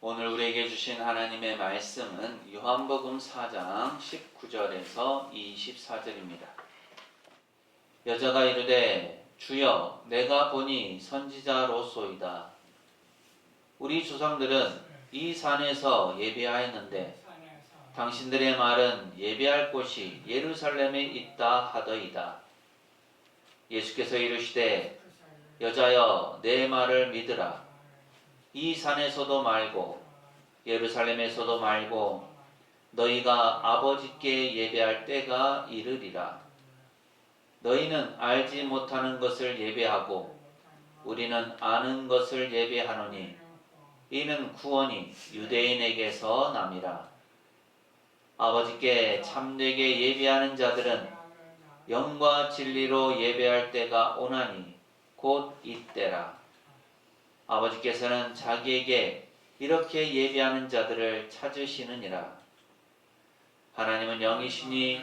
오늘 우리에게 주신 하나님의 말씀은 요한복음 4장 19절에서 24절입니다. 여자가 이르되 주여 내가 보니 선지자로소이다. 우리 조상들은 이 산에서 예배하였는데 당신들의 말은 예배할 곳이 예루살렘에 있다 하더이다. 예수께서 이르시되 여자여 내 말을 믿으라. 이 산에서도 말고 예루살렘에서도 말고 너희가 아버지께 예배할 때가 이르리라. 너희는 알지 못하는 것을 예배하고 우리는 아는 것을 예배하노니 이는 구원이 유대인에게서 남이라. 아버지께 참되게 예배하는 자들은 영과 진리로 예배할 때가 오나니 곧 이때라. 아버지께서는 자기에게 이렇게 예배하는 자들을 찾으시느니라. 하나님은 영이시니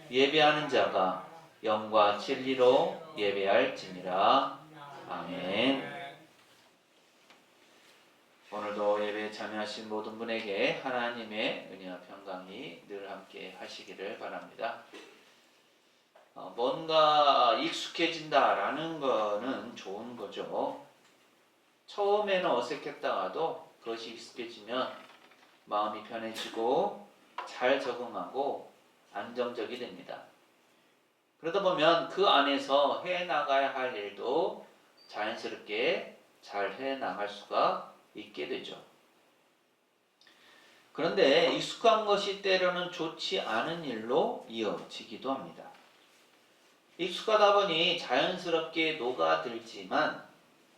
예배하는 자가 영과 진리로 예배할지니라. 아멘. 오늘도 예배에 참여하신 모든 분에게 하나님의 은혜와 평강이 늘 함께 하시기를 바랍니다. 뭔가 익숙해진다라는 거는 좋은 거죠. 처음에는 어색했다가도 그것이 익숙해지면 마음이 편해지고 잘 적응하고 안정적이 됩니다. 그러다 보면 그 안에서 해나가야 할 일도 자연스럽게 잘 해나갈 수가 있게 되죠. 그런데 익숙한 것이 때로는 좋지 않은 일로 이어지기도 합니다. 익숙하다 보니 자연스럽게 녹아들지만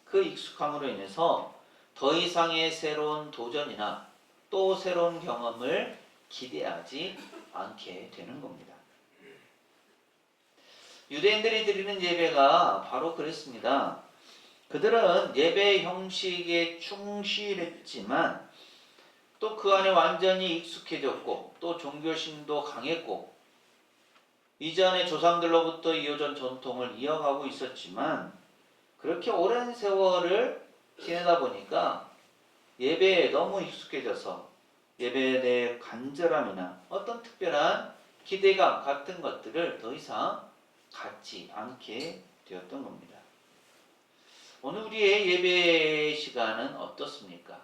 그 익숙함으로 인해서 더 이상의 새로운 도전이나 또 새로운 경험을 기대하지 않게 되는 겁니다. 유대인들이 드리는 예배가 바로 그랬습니다. 그들은 예배 형식에 충실했지만 또 그 안에 완전히 익숙해졌고 또 종교심도 강했고 이전의 조상들로부터 이어진 전통을 이어가고 있었지만 그렇게 오랜 세월을 지내다 보니까 예배에 너무 익숙해져서 예배에 대해 간절함이나 어떤 특별한 기대감 같은 것들을 더 이상 갖지 않게 되었던 겁니다. 오늘 우리의 예배 시간은 어떻습니까?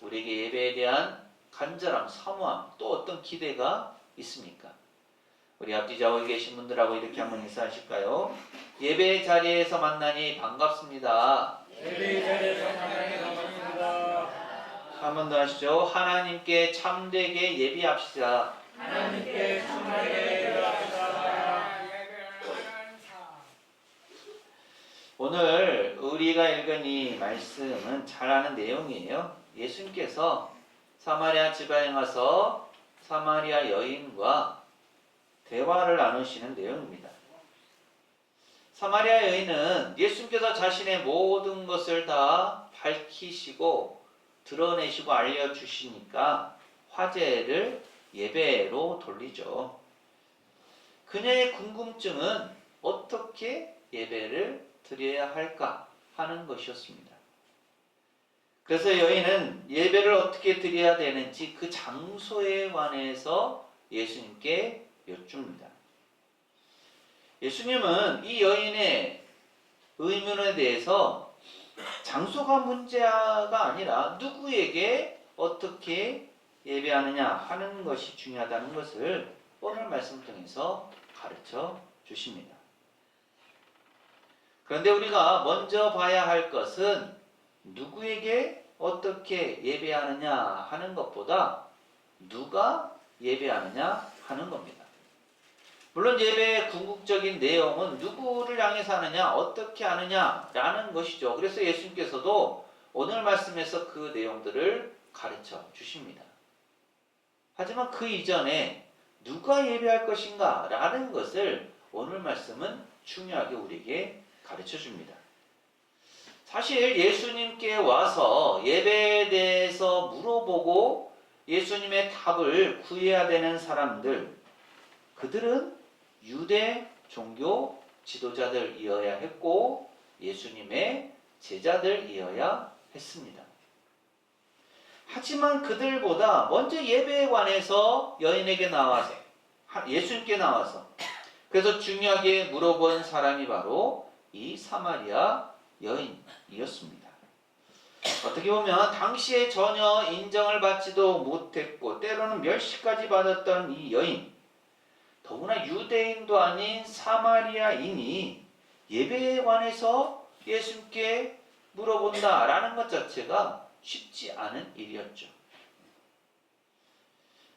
우리에게 예배에 대한 간절함, 사모함, 또 어떤 기대가 있습니까? 우리 앞뒤 좌우에 계신 분들하고 이렇게 한번 인사하실까요? 예배 자리에서 만나니 반갑습니다. 예배 자리에서 만나니 반갑습니다. 한 번 더 하시죠. 하나님께 참되게 예배합시다. 하나님께 참되게 예배합시다. 오늘 우리가 읽은 이 말씀은 잘 아는 내용이에요. 예수님께서 사마리아 지방에 가서 사마리아 여인과 대화를 나누시는 내용입니다. 사마리아 여인은 예수님께서 자신의 모든 것을 다 밝히시고 드러내시고 알려주시니까 화제를 예배로 돌리죠. 그녀의 궁금증은 어떻게 예배를 드려야 할까 하는 것이었습니다. 그래서 여인은 예배를 어떻게 드려야 되는지 그 장소에 관해서 예수님께 여쭙니다. 예수님은 이 여인의 의문에 대해서 장소가 문제가 아니라 누구에게 어떻게 예배하느냐 하는 것이 중요하다는 것을 오늘 말씀 통해서 가르쳐 주십니다. 그런데 우리가 먼저 봐야 할 것은 누구에게 어떻게 예배하느냐 하는 것보다 누가 예배하느냐 하는 겁니다. 물론 예배의 궁극적인 내용은 누구를 향해서 하느냐, 어떻게 하느냐 라는 것이죠. 그래서 예수님께서도 오늘 말씀에서 그 내용들을 가르쳐 주십니다. 하지만 그 이전에 누가 예배할 것인가 라는 것을 오늘 말씀은 중요하게 우리에게 가르쳐 줍니다. 사실 예수님께 와서 예배에 대해서 물어보고 예수님의 답을 구해야 되는 사람들, 그들은 유대 종교 지도자들이어야 했고 예수님의 제자들이어야 했습니다. 하지만 그들보다 먼저 예배에 관해서 여인에게 나와서 예수님께 나와서 그래서 중요하게 물어본 사람이 바로 이 사마리아 여인이었습니다. 어떻게 보면 당시에 전혀 인정을 받지도 못했고 때로는 멸시까지 받았던 이 여인, 더구나 유대인도 아닌 사마리아인이 예배에 관해서 예수님께 물어본다라는 것 자체가 쉽지 않은 일이었죠.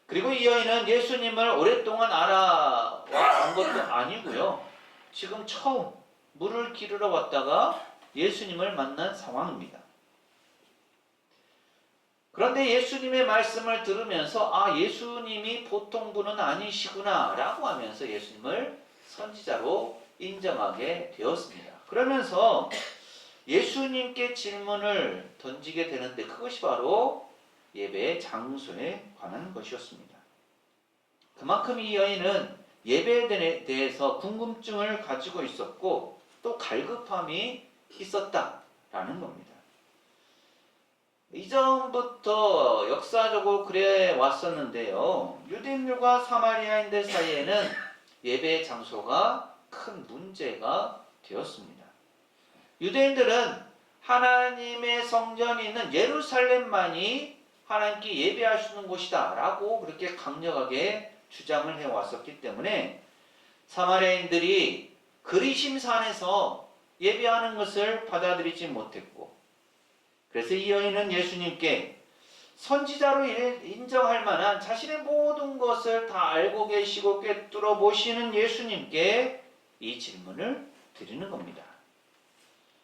그리고 이 여인은 예수님을 오랫동안 알아온 것도 아니고요. 지금 처음 물을 기르러 왔다가 예수님을 만난 상황입니다. 그런데 예수님의 말씀을 들으면서 예수님이 보통 분은 아니시구나 라고 하면서 예수님을 선지자로 인정하게 되었습니다. 그러면서 예수님께 질문을 던지게 되는데 그것이 바로 예배의 장소에 관한 것이었습니다. 그만큼 이 여인은 예배에 대해서 궁금증을 가지고 있었고 또 갈급함이 있었다라는 겁니다. 이전부터 역사적으로 그래 왔었는데요. 유대인들과 사마리아인들 사이에는 예배의 장소가 큰 문제가 되었습니다. 유대인들은 하나님의 성전이 있는 예루살렘만이 하나님께 예배할 수 있는 곳이다 라고 그렇게 강력하게 주장을 해왔었기 때문에 사마리아인들이 그리심산에서 예배하는 것을 받아들이지 못했고, 그래서 이 여인은 예수님께 선지자로 인정할 만한 자신의 모든 것을 다 알고 계시고 꿰뚫어 보시는 예수님께 이 질문을 드리는 겁니다.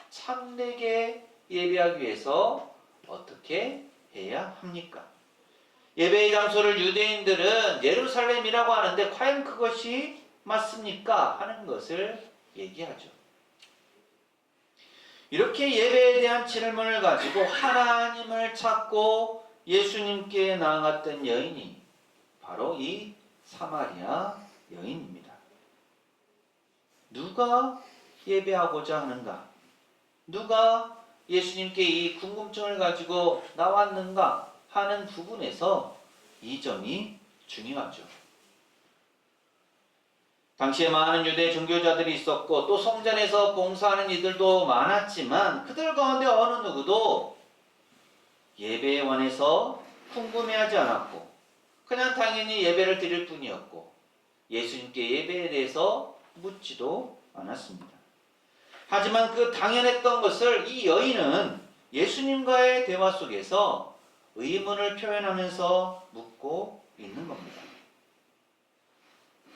참되게 예배하기 위해서 어떻게 해야 합니까? 예배의 장소를 유대인들은 예루살렘이라고 하는데 과연 그것이 맞습니까? 하는 것을 얘기하죠. 이렇게 예배에 대한 질문을 가지고 하나님을 찾고 예수님께 나아갔던 여인이 바로 이 사마리아 여인입니다. 누가 예배하고자 하는가? 누가 예수님께 이 궁금증을 가지고 나왔는가 하는 부분에서 이 점이 중요하죠. 당시에 많은 유대 종교자들이 있었고 또 성전에서 봉사하는 이들도 많았지만 그들 가운데 어느 누구도 예배에 관해서 궁금해하지 않았고 그냥 당연히 예배를 드릴 뿐이었고 예수님께 예배에 대해서 묻지도 않았습니다. 하지만 그 당연했던 것을 이 여인은 예수님과의 대화 속에서 의문을 표현하면서 묻고 있는 겁니다.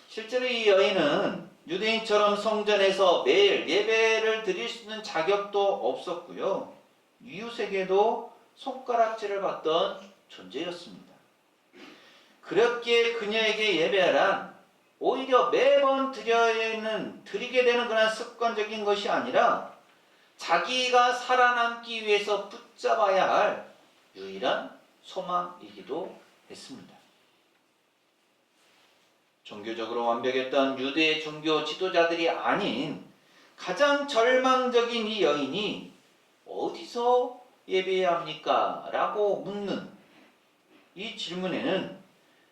실제로 이 여인은 유대인처럼 성전에서 매일 예배를 드릴 수 있는 자격도 없었고요. 이웃에게도 손가락질을 받던 존재였습니다. 그렇기에 그녀에게 예배란 오히려 매번 드리게 되는 그런 습관적인 것이 아니라 자기가 살아남기 위해서 붙잡아야 할 유일한 소망이기도 했습니다. 종교적으로 완벽했던 유대 종교 지도자들이 아닌 가장 절망적인 이 여인이 어디서 예배해야 합니까? 라고 묻는 이 질문에는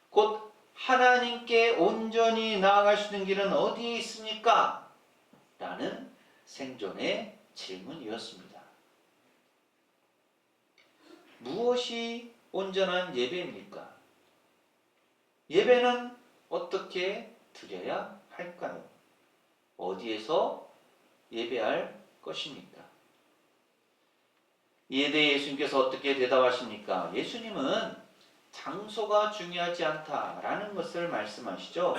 곧 하나님께 온전히 나아갈 수 있는 길은 어디에 있습니까? 라는 생존의 질문이었습니다. 무엇이 온전한 예배입니까? 예배는 어떻게 드려야 할까요? 어디에서 예배할 것입니까? 이에 대해 예수님께서 어떻게 대답하십니까? 예수님은 장소가 중요하지 않다라는 것을 말씀하시죠.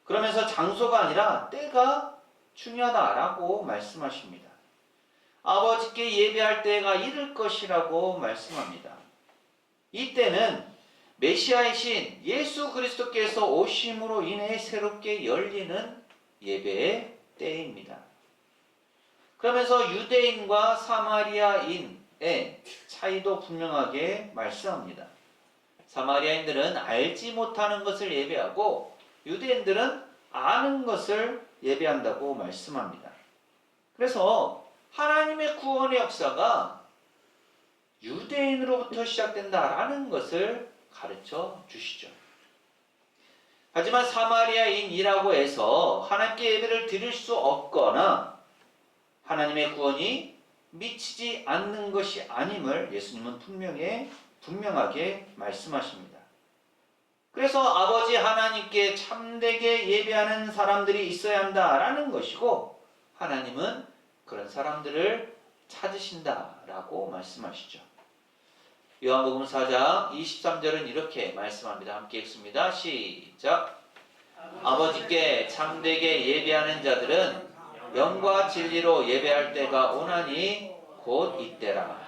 그러면서 장소가 아니라 때가 중요하다라고 말씀하십니다. 아버지께 예배할 때가 이를 것이라고 말씀합니다. 이 때는 메시아이신 예수 그리스도께서 오심으로 인해 새롭게 열리는 예배의 때입니다. 그러면서 유대인과 사마리아인의 차이도 분명하게 말씀합니다. 사마리아인들은 알지 못하는 것을 예배하고 유대인들은 아는 것을 예배한다고 말씀합니다. 그래서 하나님의 구원의 역사가 유대인으로부터 시작된다라는 것을 가르쳐 주시죠. 하지만 사마리아인이라고 해서 하나님께 예배를 드릴 수 없거나 하나님의 구원이 미치지 않는 것이 아님을 예수님은 분명하게 말씀하십니다. 그래서 아버지 하나님께 참되게 예배하는 사람들이 있어야 한다라는 것이고, 하나님은 그런 사람들을 찾으신다라고 말씀하시죠. 요한복음 4장 23절은 이렇게 말씀합니다. 함께 읽습니다. 시작. 아버지께 참되게 예배하는 자들은 영과 진리로 예배할 때가 오나니 곧 이때라.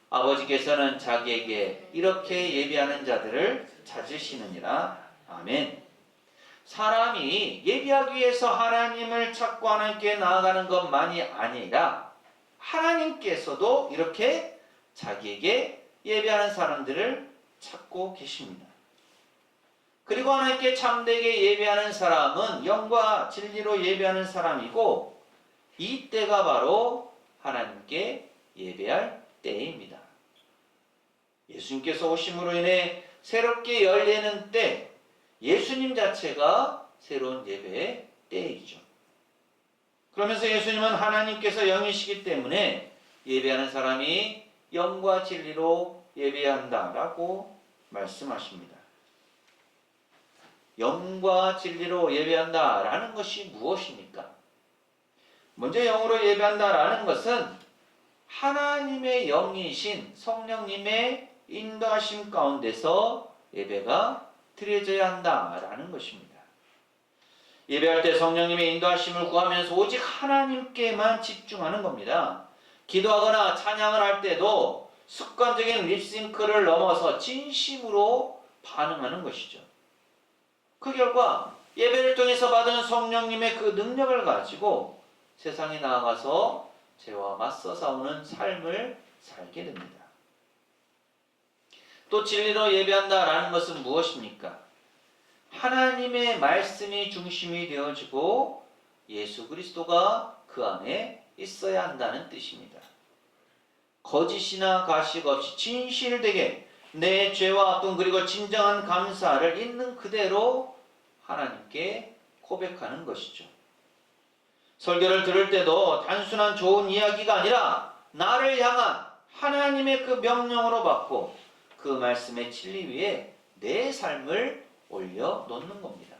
아버지께서는 자기에게 이렇게 예배하는 자들을 찾으시느니라. 아멘. 사람이 예배하기 위해서 하나님을 찾고 하나님께 나아가는 것만이 아니라 하나님께서도 이렇게 자기에게 예배하는 사람들을 찾고 계십니다. 그리고 하나님께 참되게 예배하는 사람은 영과 진리로 예배하는 사람이고, 이 때가 바로 하나님께 예배할 때입니다. 예수님께서 오심으로 인해 새롭게 열리는 때, 예수님 자체가 새로운 예배의 때이죠. 그러면서 예수님은 하나님께서 영이시기 때문에 예배하는 사람이 영과 진리로 예배해야 한다라고 말씀하십니다. 영과 진리로 예배한다라는 것이 무엇입니까? 먼저 영으로 예배한다라는 것은 하나님의 영이신 성령님의 인도하심 가운데서 예배가 드려져야 한다라는 것입니다. 예배할 때 성령님의 인도하심을 구하면서 오직 하나님께만 집중하는 겁니다. 기도하거나 찬양을 할 때도 습관적인 립싱크를 넘어서 진심으로 반응하는 것이죠. 그 결과 예배를 통해서 받은 성령님의 그 능력을 가지고 세상에 나아가서 죄와 맞서 싸우는 삶을 살게 됩니다. 또 진리로 예배한다라는 것은 무엇입니까? 하나님의 말씀이 중심이 되어지고 예수 그리스도가 그 안에 있어야 한다는 뜻입니다. 거짓이나 가식 없이 진실되게 내 죄와 아픔 그리고 진정한 감사를 있는 그대로 하나님께 고백하는 것이죠. 설교를 들을 때도 단순한 좋은 이야기가 아니라 나를 향한 하나님의 그 명령으로 받고 그 말씀의 진리 위에 내 삶을 올려놓는 겁니다.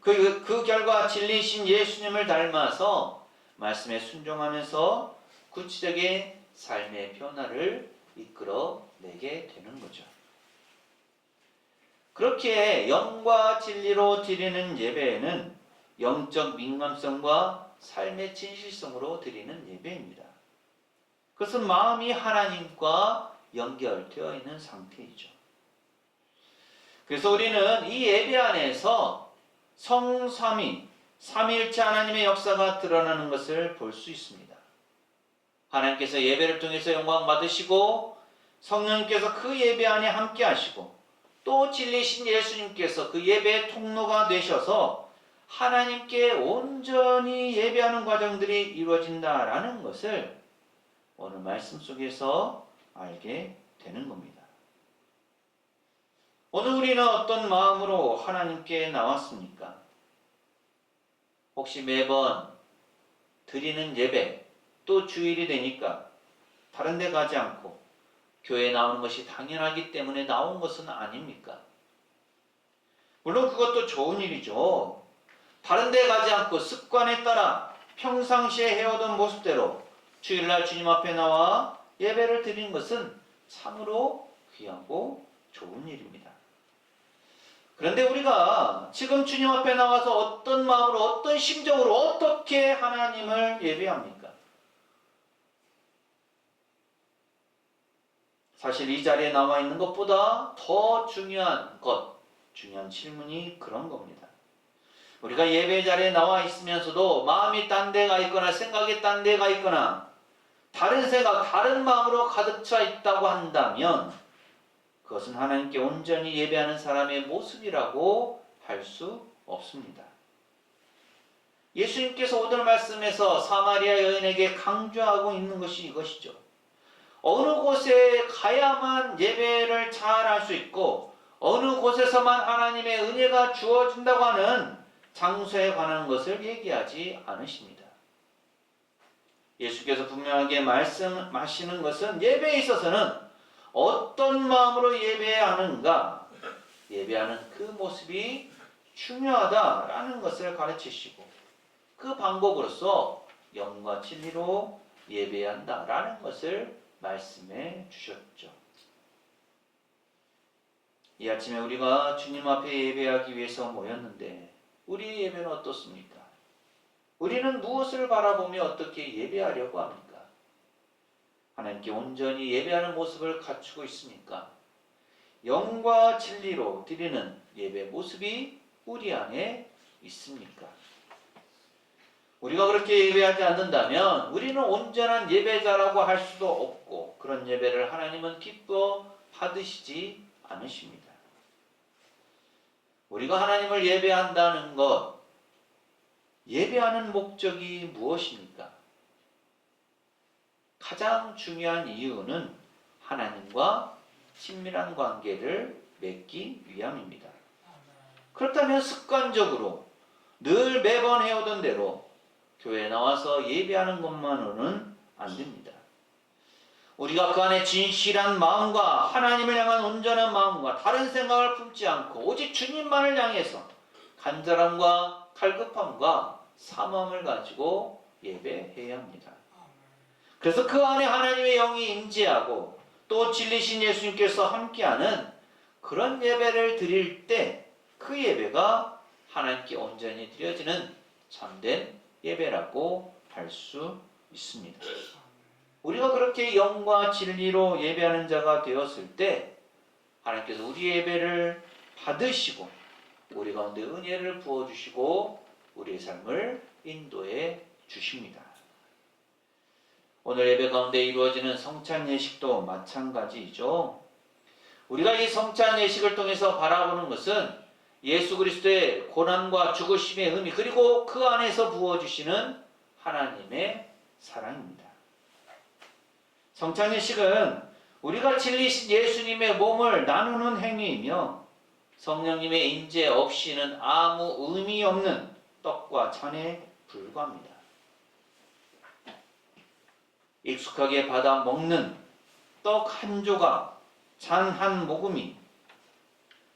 그 결과 진리이신 예수님을 닮아서 말씀에 순종하면서 구체적인 삶의 변화를 이끌어내게 되는 거죠. 그렇게 영과 진리로 드리는 예배는 영적 민감성과 삶의 진실성으로 드리는 예배입니다. 그것은 마음이 하나님과 연결되어 있는 상태이죠. 그래서 우리는 이 예배 안에서 성삼위, 삼위일체 하나님의 역사가 드러나는 것을 볼 수 있습니다. 하나님께서 예배를 통해서 영광 받으시고 성령님께서 그 예배 안에 함께 하시고 또 진리신 예수님께서 그 예배의 통로가 되셔서 하나님께 온전히 예배하는 과정들이 이루어진다라는 것을 오늘 말씀 속에서 알게 되는 겁니다. 오늘 우리는 어떤 마음으로 하나님께 나왔습니까? 혹시 매번 드리는 예배 또 주일이 되니까 다른 데 가지 않고 교회에 나오는 것이 당연하기 때문에 나온 것은 아닙니까? 물론 그것도 좋은 일이죠. 다른 데 가지 않고 습관에 따라 평상시에 해오던 모습대로 주일날 주님 앞에 나와 예배를 드리는 것은 참으로 귀하고 좋은 일입니다. 그런데 우리가 지금 주님 앞에 나와서 어떤 마음으로 어떤 심정으로 어떻게 하나님을 예배합니까? 사실 이 자리에 나와 있는 것보다 더 중요한 중요한 질문이 그런 겁니다. 우리가 예배 자리에 나와 있으면서도 마음이 딴 데가 있거나 생각이 딴 데가 있거나 다른 생각, 다른 마음으로 가득 차 있다고 한다면 그것은 하나님께 온전히 예배하는 사람의 모습이라고 할 수 없습니다. 예수님께서 오늘 말씀에서 사마리아 여인에게 강조하고 있는 것이 이것이죠. 어느 곳에 가야만 예배를 잘 할 수 있고 어느 곳에서만 하나님의 은혜가 주어진다고 하는 장소에 관한 것을 얘기하지 않으십니다. 예수께서 분명하게 말씀하시는 것은 예배에 있어서는 어떤 마음으로 예배해야 하는가, 예배하는 그 모습이 중요하다라는 것을 가르치시고 그 방법으로서 영과 진리로 예배해야 한다라는 것을 말씀해 주셨죠. 이 아침에 우리가 주님 앞에 예배하기 위해서 모였는데 우리의 예배는 어떻습니까? 우리는 무엇을 바라보며 어떻게 예배하려고 합니까? 하나님께 온전히 예배하는 모습을 갖추고 있습니까? 영과 진리로 드리는 예배 모습이 우리 안에 있습니까? 우리가 그렇게 예배하지 않는다면 우리는 온전한 예배자라고 할 수도 없고 그런 예배를 하나님은 기뻐 받으시지 않으십니다. 우리가 하나님을 예배한다는 것, 예배하는 목적이 무엇입니까? 가장 중요한 이유는 하나님과 친밀한 관계를 맺기 위함입니다. 그렇다면 습관적으로 늘 매번 해오던 대로 교회에 나와서 예배하는 것만으로는 안 됩니다. 우리가 그 안에 진실한 마음과 하나님을 향한 온전한 마음과 다른 생각을 품지 않고 오직 주님만을 향해서 간절함과 갈급함과 사모함을 가지고 예배해야 합니다. 그래서 그 안에 하나님의 영이 임재하고 또 진리신 예수님께서 함께하는 그런 예배를 드릴 때 그 예배가 하나님께 온전히 드려지는 참된 예배라고 할 수 있습니다. 우리가 그렇게 영과 진리로 예배하는 자가 되었을 때 하나님께서 우리의 예배를 받으시고 우리 가운데 은혜를 부어주시고 우리의 삶을 인도해 주십니다. 오늘 예배 가운데 이루어지는 성찬 예식도 마찬가지이죠. 우리가 이 성찬 예식을 통해서 바라보는 것은 예수 그리스도의 고난과 죽으심의 의미 그리고 그 안에서 부어주시는 하나님의 사랑입니다. 성찬 예식은 우리가 진리신 예수님의 몸을 나누는 행위이며 성령님의 인재 없이는 아무 의미 없는 떡과 잔에 불과합니다. 익숙하게 받아 먹는 떡 한 조각, 잔 한 모금이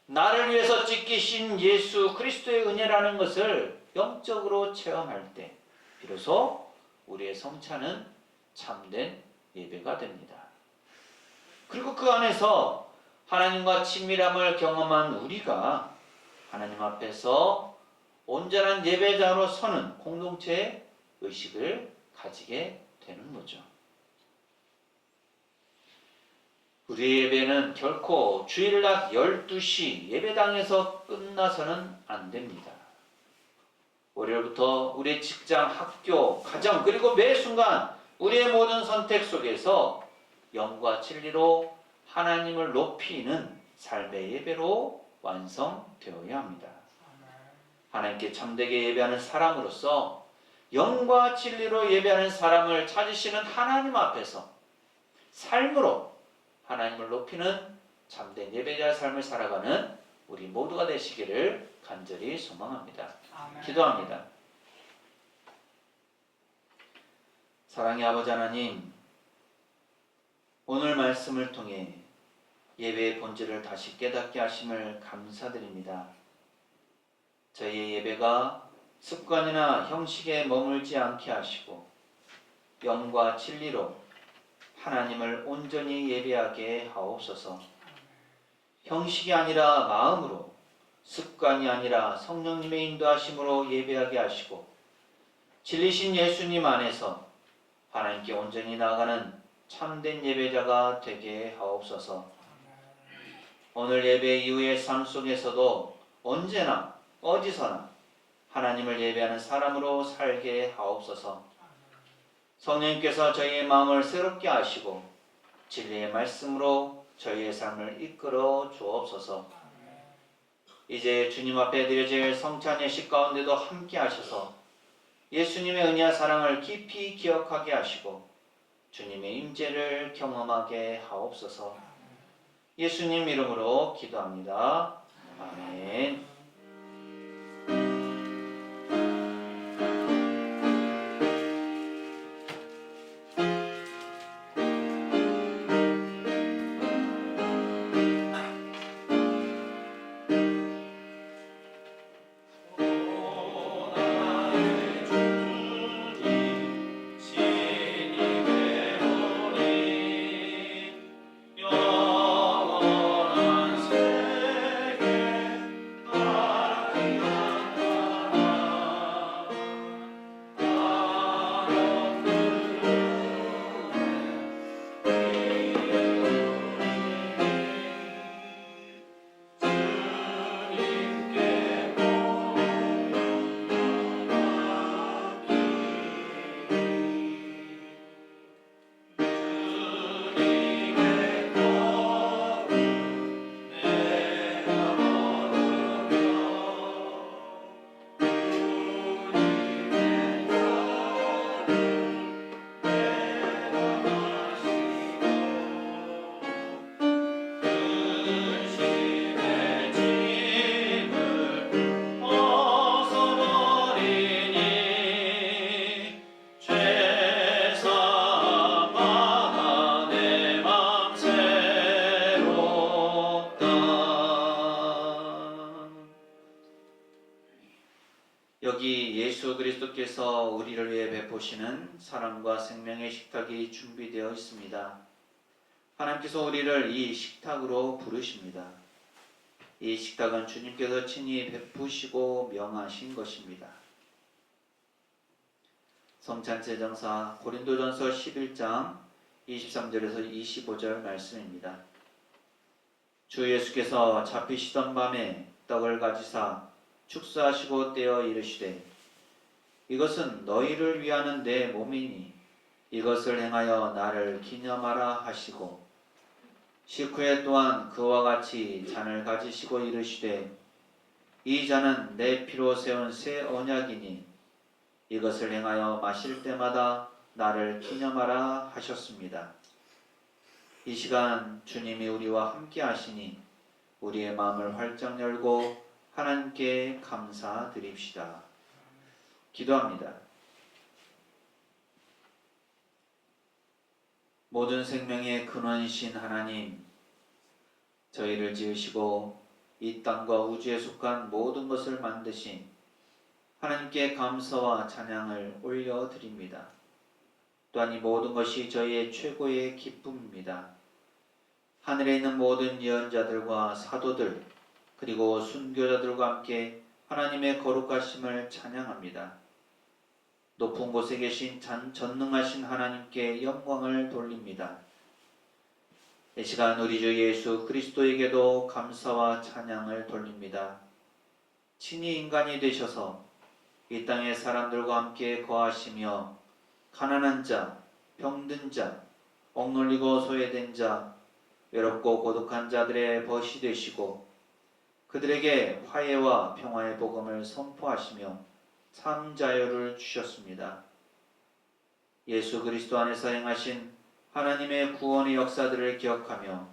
나를 위해서 찢기신 예수 그리스도의 은혜라는 것을 영적으로 체험할 때 비로소 우리의 성찬은 참된 예배가 됩니다. 그리고 그 안에서 하나님과 친밀함을 경험한 우리가 하나님 앞에서 온전한 예배자로 서는 공동체의 의식을 가지게 되는 거죠. 우리의 예배는 결코 주일 낮 12시 예배당에서 끝나서는 안 됩니다. 월요일부터 우리의 직장, 학교, 가정 그리고 매 순간 우리의 모든 선택 속에서 영과 진리로 하나님을 높이는 삶의 예배로 완성되어야 합니다. 하나님께 참되게 예배하는 사람으로서 영과 진리로 예배하는 사람을 찾으시는 하나님 앞에서 삶으로 하나님을 높이는 참된 예배자의 삶을 살아가는 우리 모두가 되시기를 간절히 소망합니다. 기도합니다. 사랑의 아버지 하나님, 오늘 말씀을 통해 예배의 본질을 다시 깨닫게 하심을 감사드립니다. 저희의 예배가 습관이나 형식에 머물지 않게 하시고 영과 진리로 하나님을 온전히 예배하게 하옵소서. 형식이 아니라 마음으로, 습관이 아니라 성령님의 인도하심으로 예배하게 하시고 진리신 예수님 안에서 하나님께 온전히 나아가는 참된 예배자가 되게 하옵소서. 오늘 예배 이후의 삶 속에서도 언제나 어디서나 하나님을 예배하는 사람으로 살게 하옵소서. 성령님께서 저희의 마음을 새롭게 하시고 진리의 말씀으로 저희의 삶을 이끌어 주옵소서. 이제 주님 앞에 드려질 성찬 예식 가운데도 함께 하셔서 예수님의 은혜와 사랑을 깊이 기억하게 하시고 주님의 임재를 경험하게 하옵소서. 예수님 이름으로 기도합니다. 아멘. 여기 예수 그리스도께서 우리를 위해 베푸시는 사랑과 생명의 식탁이 준비되어 있습니다. 하나님께서 우리를 이 식탁으로 부르십니다. 이 식탁은 주님께서 친히 베푸시고 명하신 것입니다. 성찬제정사 고린도전서 11장 23절에서 25절 말씀입니다. 주 예수께서 잡히시던 밤에 떡을 가지사 축사하시고 떼어 이르시되 이것은 너희를 위하는 내 몸이니 이것을 행하여 나를 기념하라 하시고 식후에 또한 그와 같이 잔을 가지시고 이르시되 이 잔은 내 피로 세운 새 언약이니 이것을 행하여 마실 때마다 나를 기념하라 하셨습니다. 이 시간 주님이 우리와 함께 하시니 우리의 마음을 활짝 열고 하나님께 감사드립시다. 기도합니다. 모든 생명의 근원이신 하나님, 저희를 지으시고 이 땅과 우주에 속한 모든 것을 만드신 하나님께 감사와 찬양을 올려드립니다. 또한 이 모든 것이 저희의 최고의 기쁨입니다. 하늘에 있는 모든 예언자들과 사도들 그리고 순교자들과 함께 하나님의 거룩하심을 찬양합니다. 높은 곳에 계신 전능하신 하나님께 영광을 돌립니다. 이 시간 우리 주 예수 그리스도에게도 감사와 찬양을 돌립니다. 친히 인간이 되셔서 이 땅의 사람들과 함께 거하시며 가난한 자, 병든 자, 억눌리고 소외된 자, 외롭고 고독한 자들의 벗이 되시고 그들에게 화해와 평화의 복음을 선포하시며 참 자유를 주셨습니다. 예수 그리스도 안에서 행하신 하나님의 구원의 역사들을 기억하며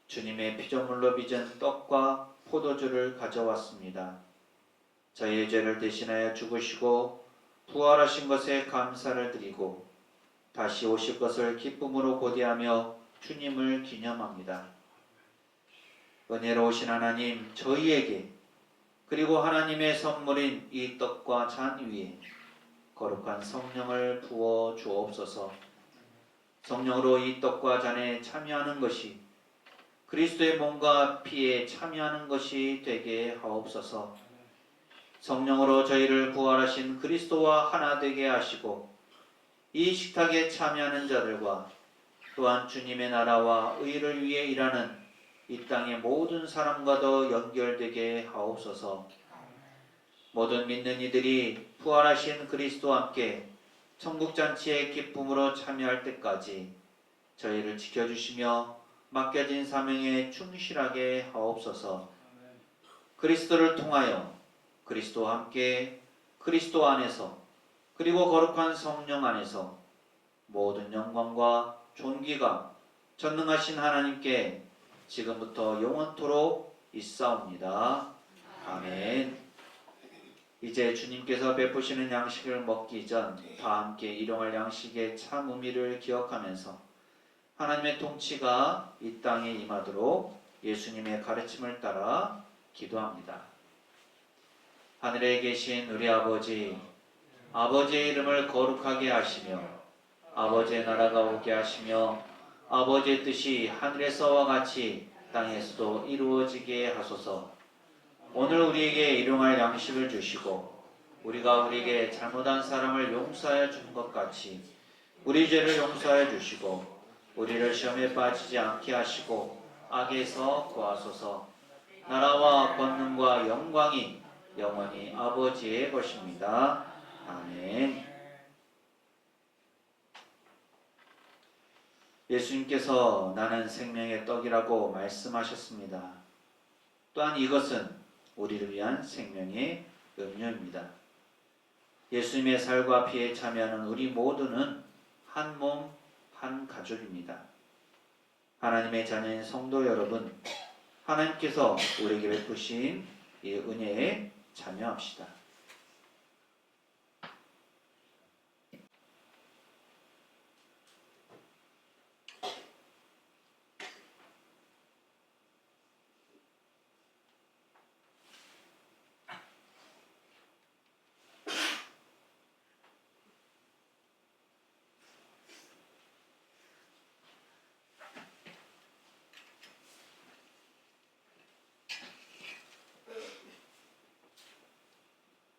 주님의 피조물로 빚은 떡과 포도주를 가져왔습니다. 저희의 죄를 대신하여 죽으시고 부활하신 것에 감사를 드리고 다시 오실 것을 기쁨으로 고대하며 주님을 기념합니다. 은혜로우신 하나님, 저희에게 그리고 하나님의 선물인 이 떡과 잔 위에 거룩한 성령을 부어 주옵소서. 성령으로 이 떡과 잔에 참여하는 것이 그리스도의 몸과 피에 참여하는 것이 되게 하옵소서. 성령으로 저희를 부활하신 그리스도와 하나 되게 하시고 이 식탁에 참여하는 자들과 또한 주님의 나라와 의를 위해 일하는 이 땅의 모든 사람과도 연결되게 하옵소서. 모든 믿는 이들이 부활하신 그리스도와 함께 천국잔치의 기쁨으로 참여할 때까지 저희를 지켜주시며 맡겨진 사명에 충실하게 하옵소서. 그리스도를 통하여 그리스도와 함께 그리스도 안에서 그리고 거룩한 성령 안에서 모든 영광과 존귀가 전능하신 하나님께 지금부터 영원토록 있사옵니다. 아멘. 이제 주님께서 베푸시는 양식을 먹기 전 다 함께 일용할 양식의 참 의미를 기억하면서 하나님의 통치가 이 땅에 임하도록 예수님의 가르침을 따라 기도합니다. 하늘에 계신 우리 아버지, 아버지의 이름을 거룩하게 하시며 아버지의 나라가 오게 하시며 아버지의 뜻이 하늘에서와 같이 땅에서도 이루어지게 하소서. 오늘 우리에게 일용할 양식을 주시고 우리가 우리에게 잘못한 사람을 용서하여 준 것 같이 우리 죄를 용서하여 주시고 우리를 시험에 빠지지 않게 하시고 악에서 구하소서. 나라와 권능과 영광이 영원히 아버지의 것입니다. 아멘. 예수님께서 나는 생명의 떡이라고 말씀하셨습니다. 또한 이것은 우리를 위한 생명의 음료입니다. 예수님의 살과 피에 참여하는 우리 모두는 한 몸, 한 가족입니다. 하나님의 자녀인 성도 여러분, 하나님께서 우리에게 베푸신 이 은혜에 참여합시다.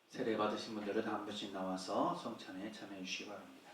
세례 받으신 분들은 한 분씩 나와서 성찬에 참여해 주시기 바랍니다.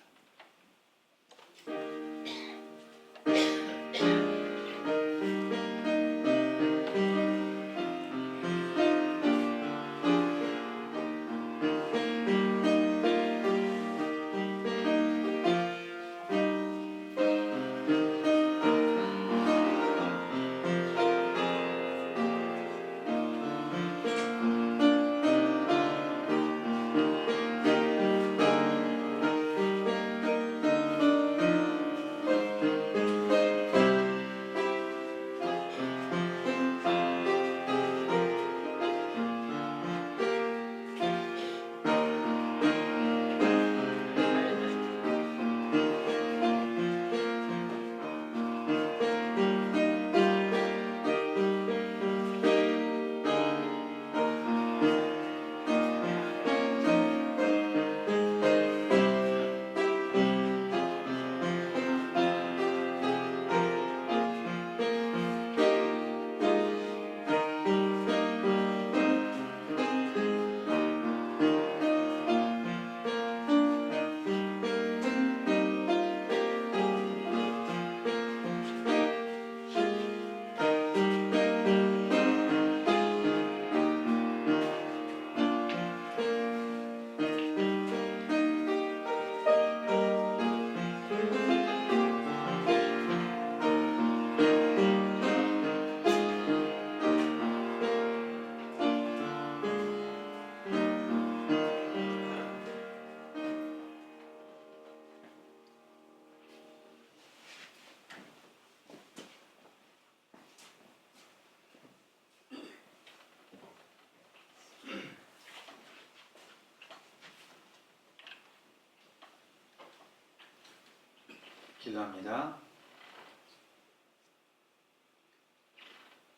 기도합니다.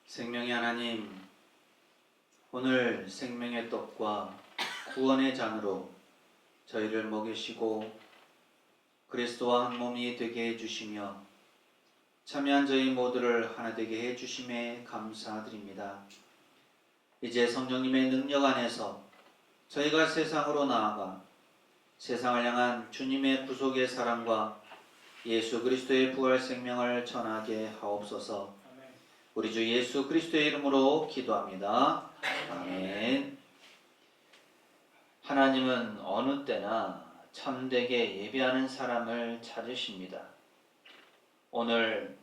생명의 하나님, 오늘 생명의 떡과 구원의 잔으로 저희를 먹이시고 그리스도와 한 몸이 되게 해주시며 참여한 저희 모두를 하나 되게 해주심에 감사드립니다. 이제 성령님의 능력 안에서 저희가 세상으로 나아가 세상을 향한 주님의 구속의 사랑과 예수 그리스도의 부활 생명을 전하게 하옵소서. 우리 주 예수 그리스도의 이름으로 기도합니다. 아멘. 하나님은 어느 때나 참되게 예배하는 사람을 찾으십니다. 오늘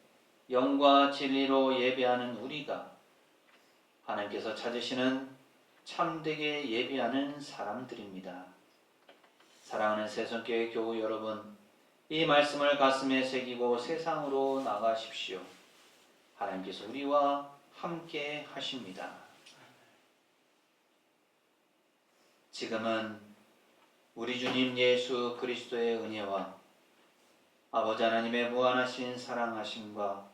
영과 진리로 예배하는 우리가 하나님께서 찾으시는 참되게 예배하는 사람들입니다. 사랑하는 새송교회 교우 여러분, 이 말씀을 가슴에 새기고 세상으로 나가십시오. 하나님께서 우리와 함께 하십니다. 지금은 우리 주님 예수 그리스도의 은혜와 아버지 하나님의 무한하신 사랑하심과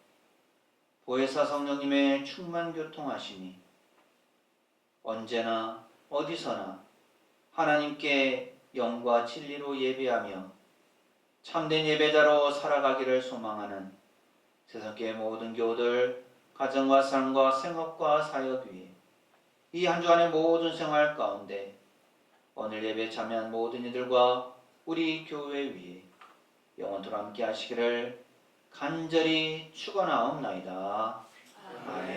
보혜사 성령님의 충만 교통하심이 언제나 어디서나 하나님께 영과 진리로 예배하며 참된 예배자로 살아가기를 소망하는 세상의 모든 교우들, 가정과 삶과 생업과 사역 위에 이 한 주간의 모든 생활 가운데 오늘 예배에 참여한 모든 이들과 우리 교회 위에 영원토록 함께 하시기를 간절히 축원하옵나이다. 아멘.